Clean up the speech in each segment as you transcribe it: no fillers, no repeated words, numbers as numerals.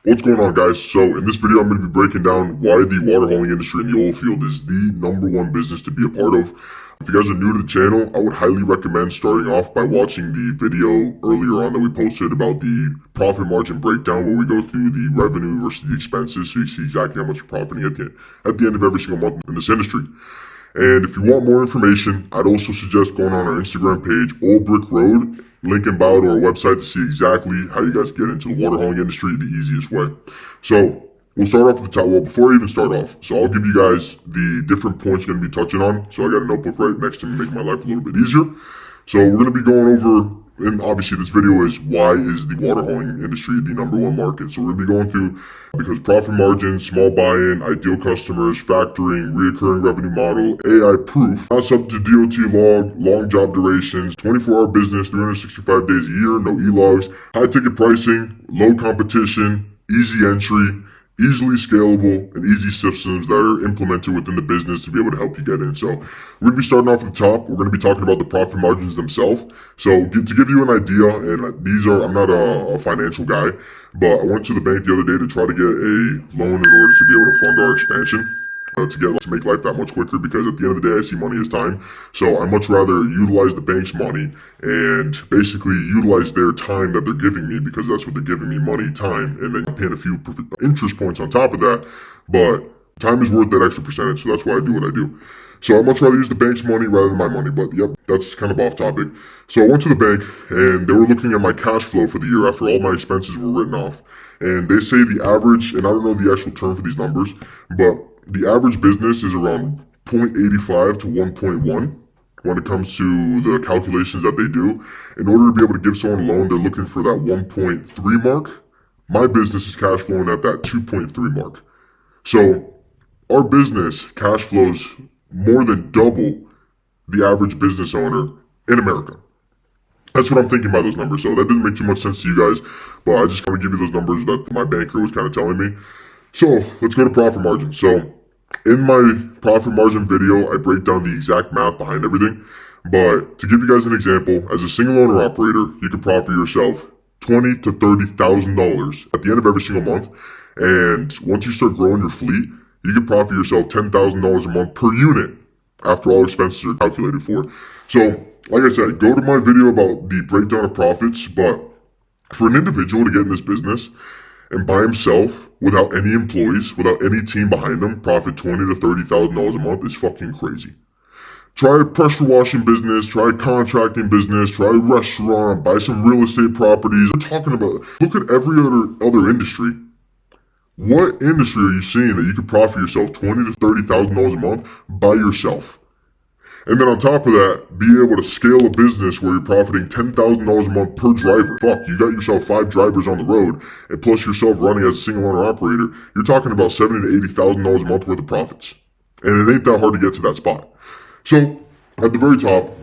What's going on, guys? So in this video, I'm going to be breaking down why the water hauling industry in the oil field is the #1 business to be a part of. If you guys are new to the channel, I would highly recommend starting off by watching the video earlier on that we posted about the profit margin breakdown, where we go through the revenue versus the expenses, so you see exactly how much you're profiting at the end of every single month in this industry. And if you want more information, I'd also suggest going on our Instagram page, Old Brick Road, link in bio to our website to see exactly how you guys get into the water hauling industry the easiest way. So we'll start off at the top. Well, before I even start off, so I'll give you guys the different points you're going to be touching on. So I got a notebook right next to me, make my life a little bit easier. So we're going to be going over, and obviously this video is why is the water hauling industry the #1 market. So we're going to be going through because profit margins, small buy-in, ideal customers, factoring, reoccurring revenue model, AI proof, not subject to DOT log, long job durations, 24-hour business, 365 days a year, no e-logs, high ticket pricing, low competition, easy entry, easily scalable, and easy systems that are implemented within the business to be able to help you get in. So we're going to be starting off at the top. We're going to be talking about the profit margins themselves. So to give you an idea, and I'm not a financial guy, but I went to the bank the other day to try to get a loan in order to be able to fund our expansion. To make life that much quicker, because at the end of the day I see money as time. So I much rather utilize the bank's money and basically utilize their time that they're giving me, because that's what they're giving me, money, time, and then I'm paying a few interest points on top of that, but time is worth that extra percentage, so that's why I do what I do. So I much rather use the bank's money rather than my money, but yep, that's kind of off topic. So I went to the bank and they were looking at my cash flow for the year after all my expenses were written off, and they say the average, and I don't know the actual term for these numbers, but the average business is around 0.85 to 1.1 when it comes to the calculations that they do. In order to be able to give someone a loan, they're looking for that 1.3 mark. My business is cash flowing at that 2.3 mark. So our business cash flows more than double the average business owner in America. That's what I'm thinking by those numbers. So that didn't make too much sense to you guys, but I just want to give you those numbers that my banker was kind of telling me. So let's go to profit margin. So in my profit margin video, I break down the exact math behind everything. But to give you guys an example, as a single owner operator, you can profit yourself $20,000 to $30,000 at the end of every single month. And once you start growing your fleet, you can profit yourself $10,000 a month per unit after all expenses are calculated for. So like I said, go to my video about the breakdown of profits. But for an individual to get in this business and by himself, without any employees, without any team behind him, profit $20,000 to $30,000 a month is fucking crazy. Try a pressure washing business, try a contracting business, try a restaurant, buy some real estate properties. We're talking about, look at every other industry. What industry are you seeing that you could profit yourself $20,000 to $30,000 a month by yourself? And then on top of that, be able to scale a business where you're profiting $10,000 a month per driver. Fuck, you got yourself 5 drivers on the road, and plus yourself running as a single owner operator, you're talking about $70,000 to $80,000 a month worth of profits. And it ain't that hard to get to that spot. So, at the very top,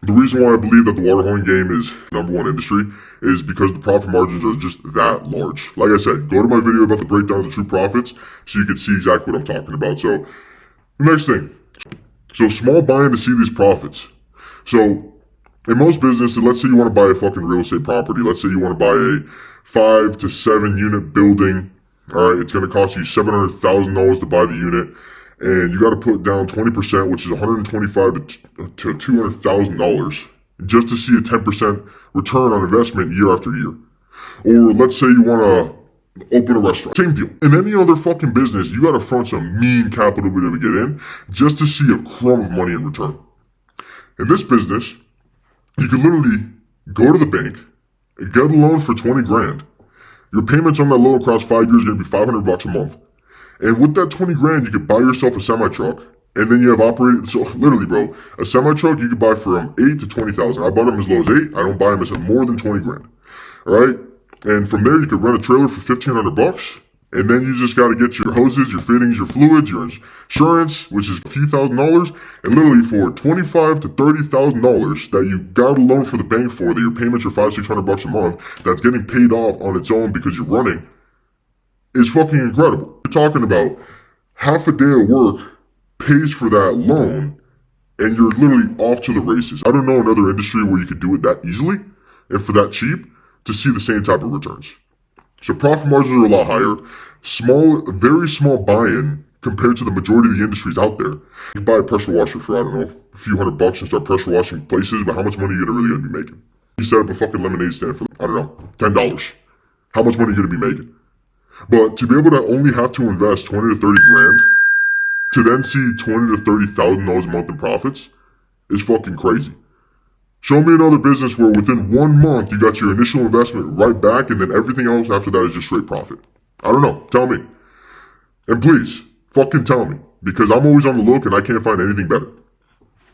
the reason why I believe that the water hauling game is #1 industry is because the profit margins are just that large. Like I said, go to my video about the breakdown of the true profits so you can see exactly what I'm talking about. So, the next thing. So small buy-in to see these profits. So in most businesses, let's say you want to buy a fucking real estate property. Let's say you want to buy a 5 to 7 unit building. All right, it's going to cost you $700,000 to buy the unit. And you got to put down 20%, which is $125,000 to $200,000 just to see a 10% return on investment year after year. Or let's say you want to open a restaurant. Same deal. In any other fucking business, you gotta front some mean capital to be able to get in just to see a crumb of money in return. In this business, you can literally go to the bank and get a loan for 20 grand. Your payments on that loan across 5 years are gonna be $500 a month. And with that 20 grand, you could buy yourself a semi-truck. And then you have operated, so literally, bro, a semi-truck you could buy from 8 to 20,000. I bought them as low as 8. I don't buy them as more than 20 grand. All right? And from there, you could rent a trailer for $1,500, and then you just got to get your hoses, your fittings, your fluids, your insurance, which is a few $1,000s, and literally for $25,000 to $30,000 that you got a loan for the bank for, that your payments are $500-600 a month, that's getting paid off on its own because you're running, is fucking incredible. You're talking about half a day of work pays for that loan, and you're literally off to the races. I don't know another industry where you could do it that easily and for that cheap to see the same type of returns. So profit margins are a lot higher. Very small buy-in compared to the majority of the industries out there. You buy a pressure washer for, I don't know, a few $100 and start pressure washing places, but how much money are you really gonna be making? You set up a fucking lemonade stand for, I don't know, $10. How much money are you gonna be making? But to be able to only have to invest 20 to 30 grand to then see 20 to $30,000 a month in profits is fucking crazy. Show me another business where within 1 month you got your initial investment right back and then everything else after that is just straight profit. I don't know. Tell me. And please, fucking tell me. Because I'm always on the look and I can't find anything better.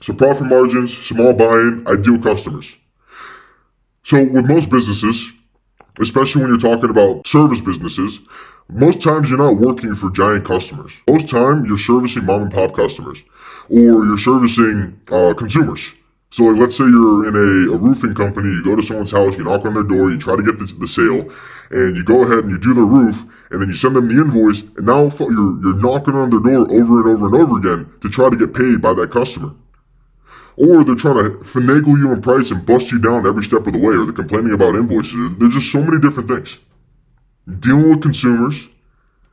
So profit margins, small buy-in, ideal customers. So with most businesses, especially when you're talking about service businesses, most times you're not working for giant customers. Most time you're servicing mom and pop customers, or you're servicing consumers. So like, let's say you're in a roofing company, you go to someone's house, you knock on their door, you try to get the sale, and you go ahead and you do their roof, and then you send them the invoice, and now you're knocking on their door over and over and over again to try to get paid by that customer. Or they're trying to finagle you in price and bust you down every step of the way, or they're complaining about invoices. There's just so many different things. Dealing with consumers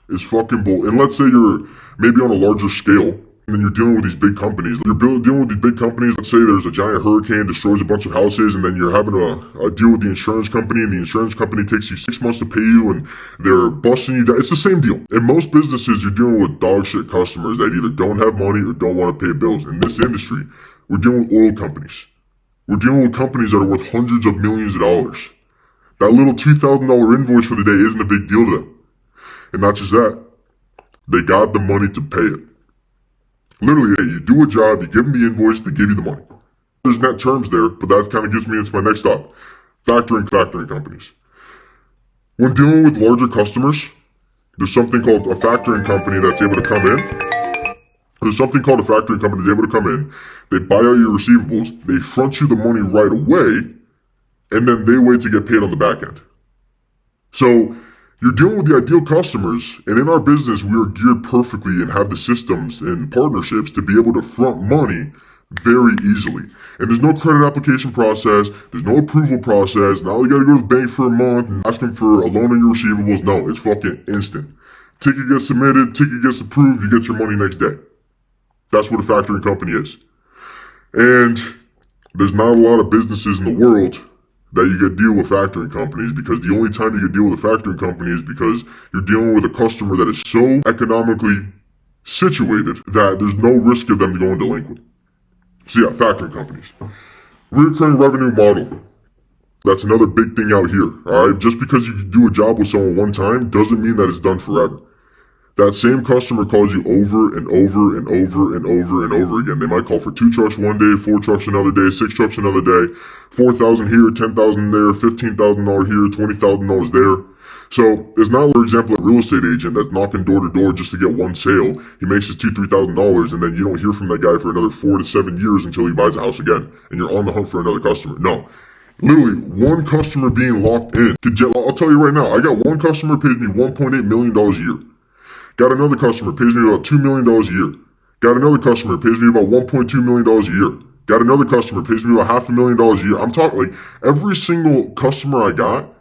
is fucking bull. And let's say you're maybe on a larger scale, and then you're dealing with these big companies. You're dealing with these big companies. Let's say there's a giant hurricane, destroys a bunch of houses, and then you're having to deal with the insurance company, and the insurance company takes you 6 months to pay you, and they're busting you down. It's the same deal. In most businesses, you're dealing with dog shit customers that either don't have money or don't want to pay bills. In this industry, we're dealing with oil companies. We're dealing with companies that are worth hundreds of millions of dollars. That little $2,000 invoice for the day isn't a big deal to them. And not just that, they got the money to pay it. Literally, hey, you do a job, you give them the invoice, they give you the money. There's net terms there, but that kind of gets me into my next thought. Factoring companies. When dealing with larger customers, there's something called a factoring company that's able to come in. There's something called a factoring company that's able to come in. They buy out your receivables, they front you the money right away, and then they wait to get paid on the back end. So you're dealing with the ideal customers, and in our business, we are geared perfectly and have the systems and partnerships to be able to front money very easily. And there's no credit application process, there's no approval process. Now you gotta go to the bank for a month and ask them for a loan on your receivables. No, it's fucking instant. Ticket gets submitted, ticket gets approved, you get your money next day. That's what a factoring company is. And there's not a lot of businesses in the world that you get deal with factoring companies, because the only time you get deal with a factoring company is because you're dealing with a customer that is so economically situated that there's no risk of them going delinquent. So yeah, factoring companies. Recurring revenue model. That's another big thing out here, alright? Just because you do a job with someone one time doesn't mean that it's done forever. That same customer calls you over and over and over and over and over again. They might call for 2 trucks one day, 4 trucks another day, 6 trucks another day, $4,000 here, $10,000 there, $15,000 here, $20,000 there. So it's not, for example, a real estate agent that's knocking door to door just to get one sale. He makes his $2,000, $3,000, and then you don't hear from that guy for another 4 to 7 years until he buys a house again, and you're on the hunt for another customer. No. Literally, one customer being locked in could get, I'll tell you right now, I got one customer pays me $1.8 million a year. Got another customer, pays me about $2 million a year. Got another customer, pays me about $1.2 million a year. Got another customer, pays me about $500,000 a year. I'm talking like every single customer I got,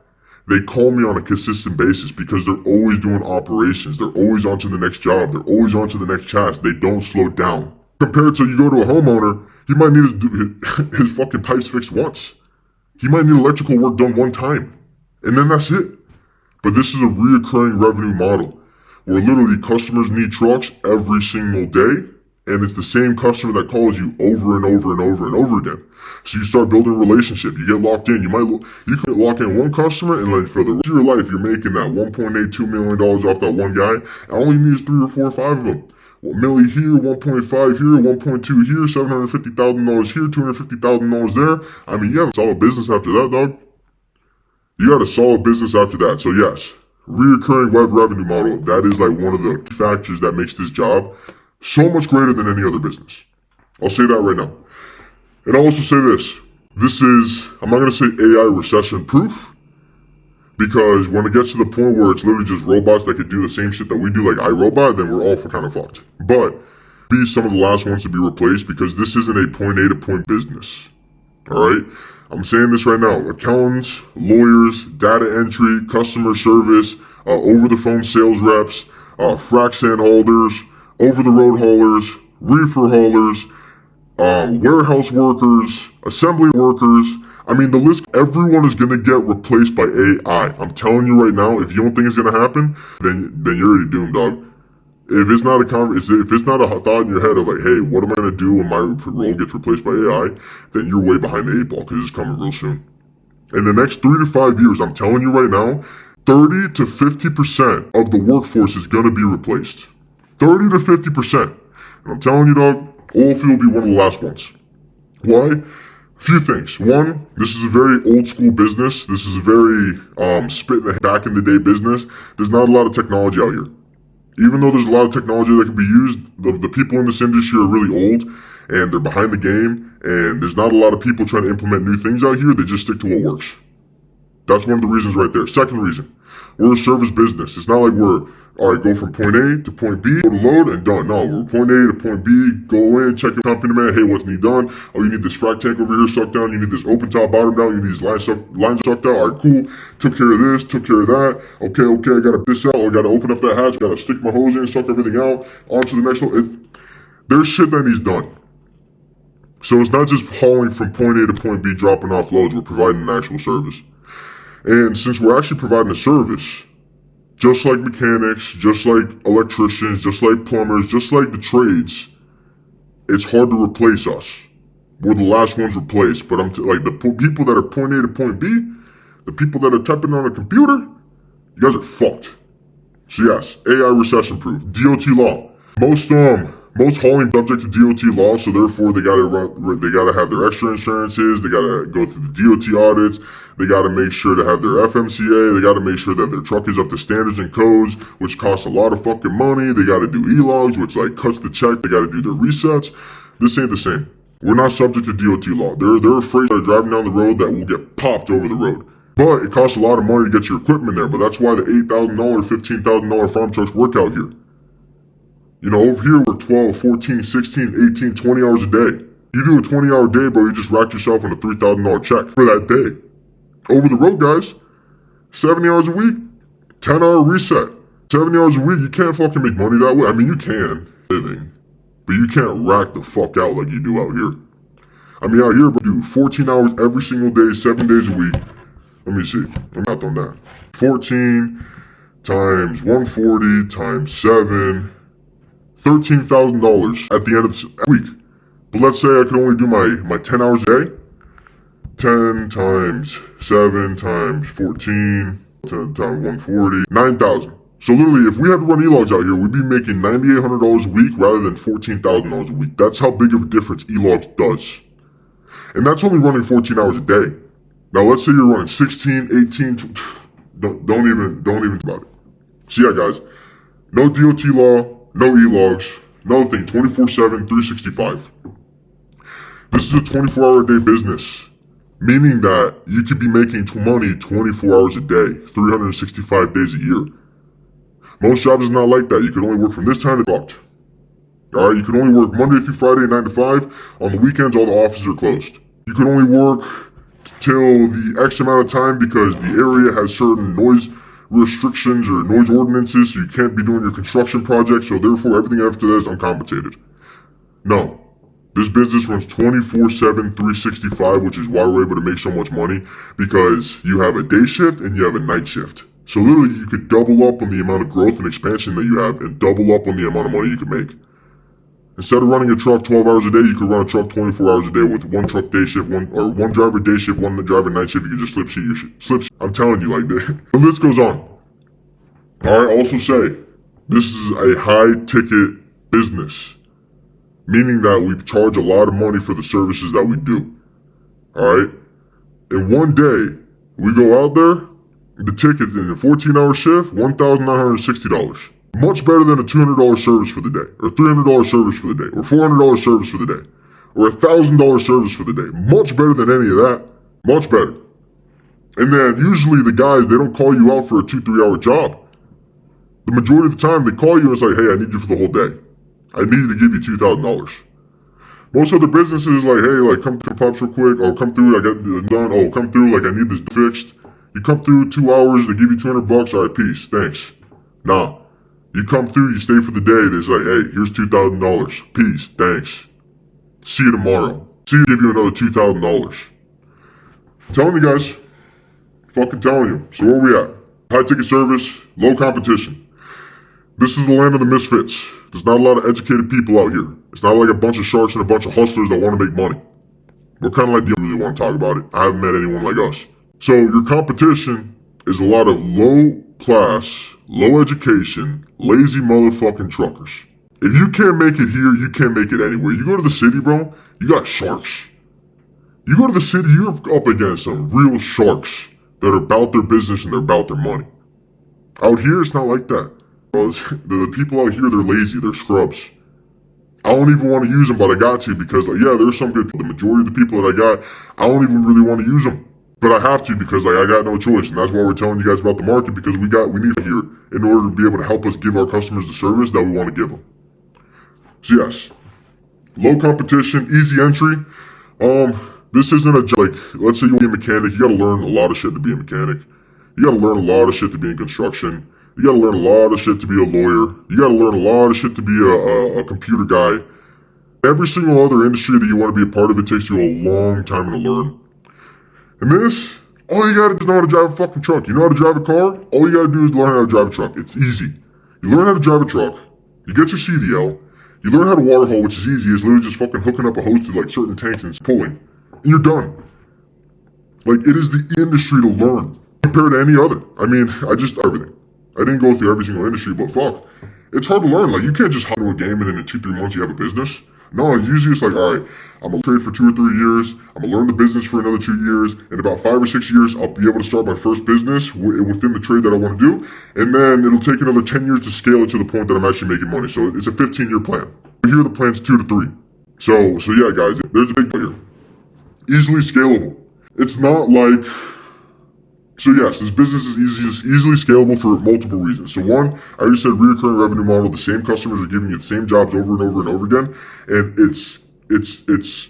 they call me on a consistent basis because they're always doing operations. They're always on to the next job. They're always on to the next task. They don't slow down. Compared to you go to a homeowner, he might need his fucking pipes fixed once. He might need electrical work done one time. And then that's it. But this is a reoccurring revenue model, where literally customers need trucks every single day, and it's the same customer that calls you over and over and over and over again. So you start building a relationship. You get locked in. You can lock in one customer, and like for the rest of your life, you're making that $1.82 million off that one guy. And all you need is 3 or 4 or 5 of them. $1 million here, 1.5 here, 1.2 here, $750,000 here, $250,000 there. I mean, you have a solid business after that, dog. You got a solid business after that. So yes, reoccurring web revenue model, that is like one of the factors that makes this job so much greater than any other business. I'll say that right now. And I'll also say this. This is, I'm not going to say AI recession proof, because when it gets to the point where it's literally just robots that could do the same shit that we do like iRobot, then we're all kind of fucked. But be some of the last ones to be replaced, because this isn't a point A to point business. Alright? I'm saying this right now. Accountants, lawyers, data entry, customer service, over-the-phone sales reps, frac sand holders, over-the-road haulers, reefer haulers, warehouse workers, assembly workers. I mean, the list, everyone is going to get replaced by AI. I'm telling you right now, if you don't think it's going to happen, then you're already doomed, dog. If it's not if it's not a thought in your head of like, hey, what am I going to do when my role gets replaced by AI, then you're way behind the 8 ball because it's coming real soon. In the next 3 to 5 years, I'm telling you right now, 30 to 50% of the workforce is going to be replaced. 30 to 50%. And I'm telling you, dog, oilfield will be one of the last ones. Why? Few things. One, this is a very old school business. This is a very spit in the back in the day business. There's not a lot of technology out here. Even though there's a lot of technology that can be used, the people in this industry are really old and they're behind the game, and there's not a lot of people trying to implement new things out here. They just stick to what works. That's one of the reasons right there. Second reason, we're a service business. It's not like we're, all right, go from point A to point B, go to load and done. No, we're point A to point B, go in, check your company man, hey, what's need done? Oh, you need this frac tank over here sucked down, you need this open top bottom down, you need these lines sucked out, all right, cool, took care of this, took care of that, okay, I gotta this out, I gotta open up that hatch, gotta stick my hose in, suck everything out, on to the next one. There's shit that needs done. So it's not just hauling from point A to point B, dropping off loads, we're providing an actual service. And since we're actually providing a service, just like mechanics, just like electricians, just like plumbers, just like the trades, it's hard to replace us. We're the last ones replaced. But like the people that are point A to point B, the people that are typing on a computer, you guys are fucked. So yes, AI recession proof. DOT law. Most hauling subject to DOT law, so therefore they gotta have their extra insurances, they gotta go through the DOT audits, they gotta make sure to have their FMCA, they gotta make sure that their truck is up to standards and codes, which costs a lot of fucking money, they gotta do E-logs, which like cuts the check, they gotta do their resets. This ain't the same. We're not subject to DOT law. They're afraid they're driving down the road that will get popped over the road. But it costs a lot of money to get your equipment there, but that's why the $8,000, $15,000 farm trucks work out here. You know, over here, we're 12, 14, 16, 18, 20 hours a day. You do a 20-hour day, bro, you just racked yourself on a $3,000 check for that day. Over the road, guys, 70 hours a week, 10-hour reset. 70 hours a week, you can't fucking make money that way. I mean, you can, living, but you can't rack the fuck out like you do out here. I mean, out here, bro, you do 14 hours every single day, 7 days a week. Let me see, I'm out on that. 14 times 140 times 7... $13,000 at the end of the week. But let's say I could only do my 10 hours a day. 10 times 7 times 14 10 times 140, 9,000. So literally, if we had to run E-logs out here, we'd be making $9,800 a week rather than $14,000 a week. That's how big of a difference E-logs does. And that's only running 14 hours a day. Now let's say you're running 16, 18, don't even think about it. So yeah, guys, no DOT law, no E-logs, no thing, 24/7, 365. This is a 24-hour day business, meaning that you could be making money 24 hours a day, 365 days a year. Most jobs is not like that. You could only work from this time to fucked. Alright, you can only work Monday through Friday, 9 to 5. On the weekends, all the offices are closed. You can only work till the X amount of time because the area has certain noise restrictions or noise ordinances, so you can't be doing your construction project, so therefore everything after that is uncompensated. No. This business runs 24/7, 365, which is why we're able to make so much money, because you have a day shift and you have a night shift. So literally you could double up on the amount of growth and expansion that you have and double up on the amount of money you could make. Instead of running a truck 12 hours a day, you could run a truck 24 hours a day with one truck day shift, one driver day shift, one driver night shift. You could just slip sheet your shit. I'm telling you, like, the list goes on. Alright, also say, this is a high ticket business, meaning that we charge a lot of money for the services that we do. Alright? In one day, we go out there, the ticket in a 14-hour shift, $1,960. Much better than a $200 service for the day, or $300 service for the day, or $400 service for the day, or $1,000 service for the day. Much better than any of that. Much better. And then usually the guys, they don't call you out for a 2-3 hour job. The majority of the time they call you and say, hey, I need you for the whole day. I need you to give you $2,000. Most other businesses like, hey, like come to Pops real quick. Oh, come through. I got it done. Oh, come through. Like I need this fixed. You come through 2 hours. They give you $200. All right, peace. Thanks. Nah. You come through. You stay for the day. They say, hey, here's $2,000. Peace. Thanks. See you tomorrow. See you. Give you another $2,000. Telling you guys. Fucking telling you. So where we at? High ticket service. Low competition. This is the land of the misfits. There's not a lot of educated people out here. It's not like a bunch of sharks and a bunch of hustlers that want to make money. We're kind of like the really want to talk about it. I haven't met anyone like us. So your competition is a lot of low class, low education, lazy motherfucking truckers. If you can't make it here, you can't make it anywhere. You go to the city, bro, you got sharks. You go to the city, you're up against some real sharks that are about their business and they're about their money. Out here, it's not like that. The people out here, they're lazy, they're scrubs. I don't even want to use them, but I got to because, like, yeah, there's some good people. The majority of the people that I got, I don't even really want to use them. But I have to because, like, I got no choice. And that's why we're telling you guys about the market because we need it here in order to be able to help us give our customers the service that we want to give them. So, yes, low competition, easy entry. This isn't a job. Like, let's say you want to be a mechanic. You got to learn a lot of shit to be a mechanic. You got to learn a lot of shit to be in construction. You gotta learn a lot of shit to be a lawyer. You gotta learn a lot of shit to be a computer guy. Every single other industry that you want to be a part of, it takes you a long time to learn. And this, all you gotta do is know how to drive a fucking truck. You know how to drive a car? All you gotta do is learn how to drive a truck. It's easy. You learn how to drive a truck. You get your CDL. You learn how to water haul, which is easy. It's literally just fucking hooking up a hose to like certain tanks and pulling. And you're done. Like, it is the industry to learn compared to any other. I mean, everything. I didn't go through every single industry, but fuck. It's hard to learn. Like, you can't just hop into a game and then in 2-3 months you have a business. No, usually it's like, alright, I'm gonna trade for 2 or 3 years. I'm gonna learn the business for another 2 years. In about 5 or 6 years, I'll be able to start my first business within the trade that I want to do. And then it'll take another 10 years to scale it to the point that I'm actually making money. So it's a 15-year plan. Here the plan's 2 to 3. So yeah, guys, there's a big point here. Easily scalable. It's not like... So yes, this business is easily scalable for multiple reasons. So one, I already said recurring revenue model. The same customers are giving you the same jobs over and over and over again, and it's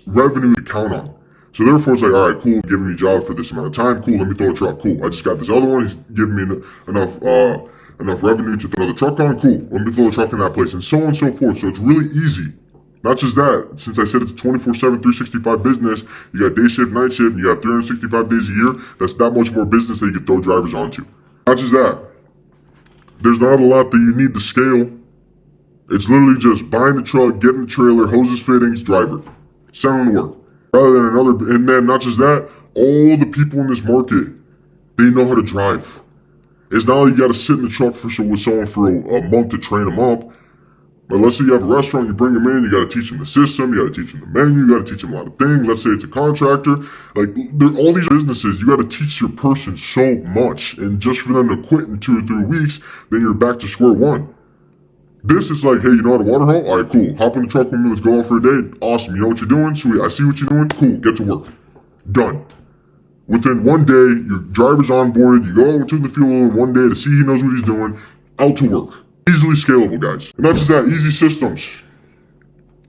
revenue to count on. So therefore, it's like, all right, cool, giving me a job for this amount of time. Cool, let me throw a truck. Cool, I just got this other one. He's giving me enough revenue to throw another truck on. Cool, let me throw a truck in that place, and so on and so forth. So it's really easy. Not just that, since I said it's a 24/7, 365 business, you got day shift, night shift, and you have 365 days a year, that's that much more business that you can throw drivers onto. Not just that, there's not a lot that you need to scale. It's literally just buying the truck, getting the trailer, hoses, fittings, driver. Sending to work. Rather than another, and then not just that, all the people in this market, they know how to drive. It's not like you gotta sit in the truck with someone for a month to train them up. But let's say you have a restaurant, you bring them in, you gotta teach them the system, you gotta teach them the menu, you gotta teach them a lot of things. Let's say it's a contractor. Like, all these businesses, you gotta teach your person so much. And just for them to quit in 2 or 3 weeks, then you're back to square one. This is like, hey, you know how to water haul? Alright, cool. Hop in the truck with me, let's go out for a day. Awesome. You know what you're doing? Sweet. I see what you're doing. Cool. Get to work. Done. Within 1 day, your driver's onboarded. You go over to the fuel in 1 day to see he knows what he's doing. Out to work. Easily scalable, guys. And not just that, easy systems.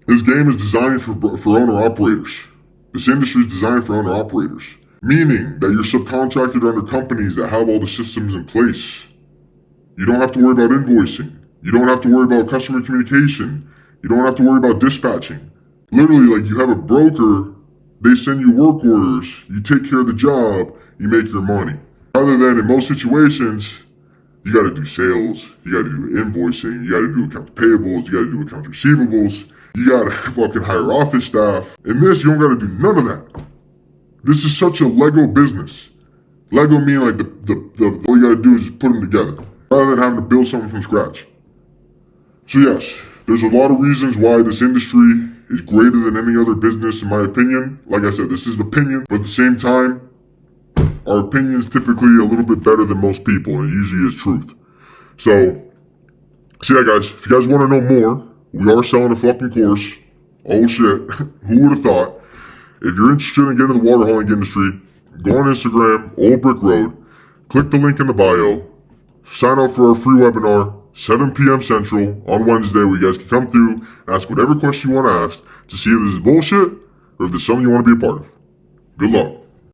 This game is designed for owner-operators. This industry is designed for owner-operators. Meaning that you're subcontracted under companies that have all the systems in place. You don't have to worry about invoicing. You don't have to worry about customer communication. You don't have to worry about dispatching. Literally, like, you have a broker, they send you work orders, you take care of the job, you make your money. Rather than in most situations, you gotta do sales, you gotta do invoicing, you gotta do accounts payables, you gotta do accounts receivables, you gotta fucking hire office staff. In this, you don't gotta do none of that. This is such a Lego business. Lego meaning like all you gotta do is just put them together, rather than having to build something from scratch. So yes, there's a lot of reasons why this industry is greater than any other business in my opinion. Like I said, this is an opinion, but at the same time, our opinion is typically a little bit better than most people, and it usually is truth. So yeah, guys, if you guys want to know more, we are selling a fucking course. Oh shit, who would have thought? If you're interested in getting into the water hauling industry, go on Instagram, Old Brick Road, click the link in the bio, sign up for our free webinar, 7 p.m. Central on Wednesday, where you guys can come through, ask whatever question you want to ask to see if this is bullshit or if there's something you want to be a part of. Good luck.